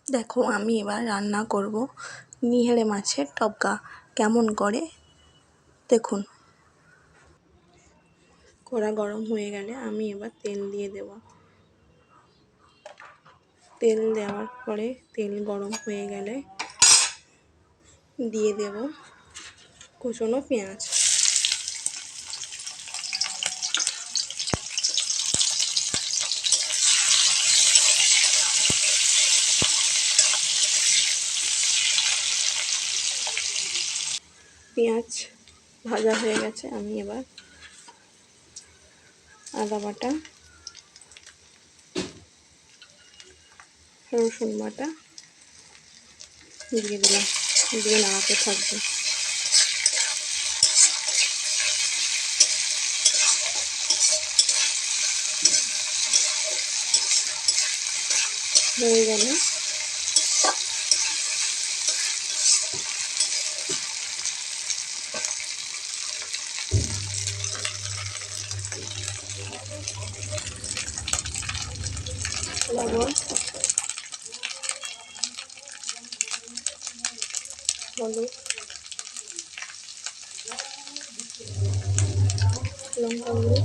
দেখো আমি এবার রান্না করব নিহেরে মাছের টপকা। কেমন করে দেখুন। কড়া গরম হয়ে গেলে আমি এবার তেল দিয়ে দেব। তেল দেওয়ার পরে তেল গরম হয়ে গেলে দিয়ে দেব কুচনো পেঁয়াজ। পেঁয়াজ ভাজা হয়ে গেছে, আমি এবার আদা বাটা, রসুন বাটা দিয়ে দিলাম, দিয়ে নাড়াতে থাকবো। হয়ে গেলে লবণ, হলুদ, লঙ্কা গুঁড়ো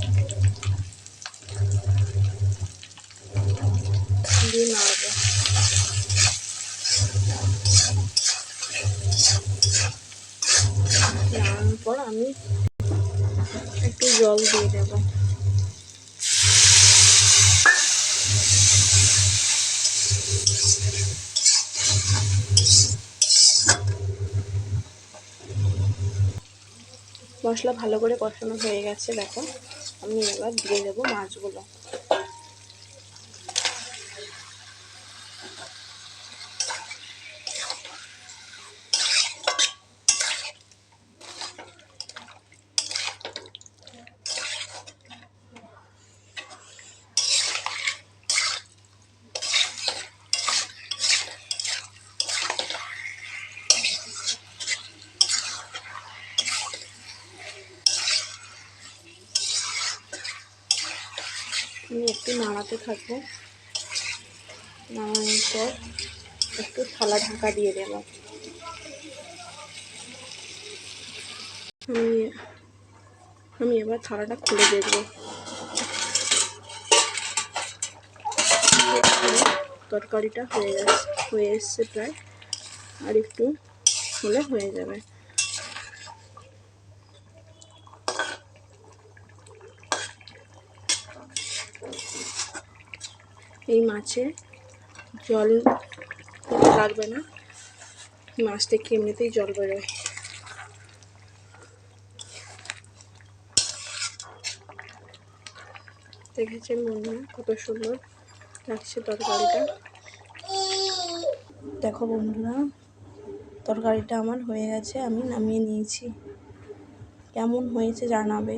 দিয়ে নাড়বো। নাড়ানোর পর আমি একটু জল দিয়ে দেবো। মশলা ভালো করে কষানো হয়ে গেছে, দেখো আমি এবার দিয়ে দেবো মাছগুলো। আমি একটু নাড়াতে থাকবো, নাড়ানোর পর একটু থালা ঢাকা দিয়ে দেবো। আমি এবার থালাটা খুলে দেখবো। তরকারিটা হয়ে এসছে প্রায়, আর একটু হলে হয়ে যাবে। এই মাছে জল লাগবে না, মাছ থেকে এমনিতেই জল বেরোয়। দেখেছেন বন্ধুরা কত সুন্দর লাগছে তরকারিটা। দেখো বন্ধুরা তরকারিটা আমার হয়ে গেছে, আমি নামিয়ে নিয়েছি। কেমন হয়েছে জানাবে।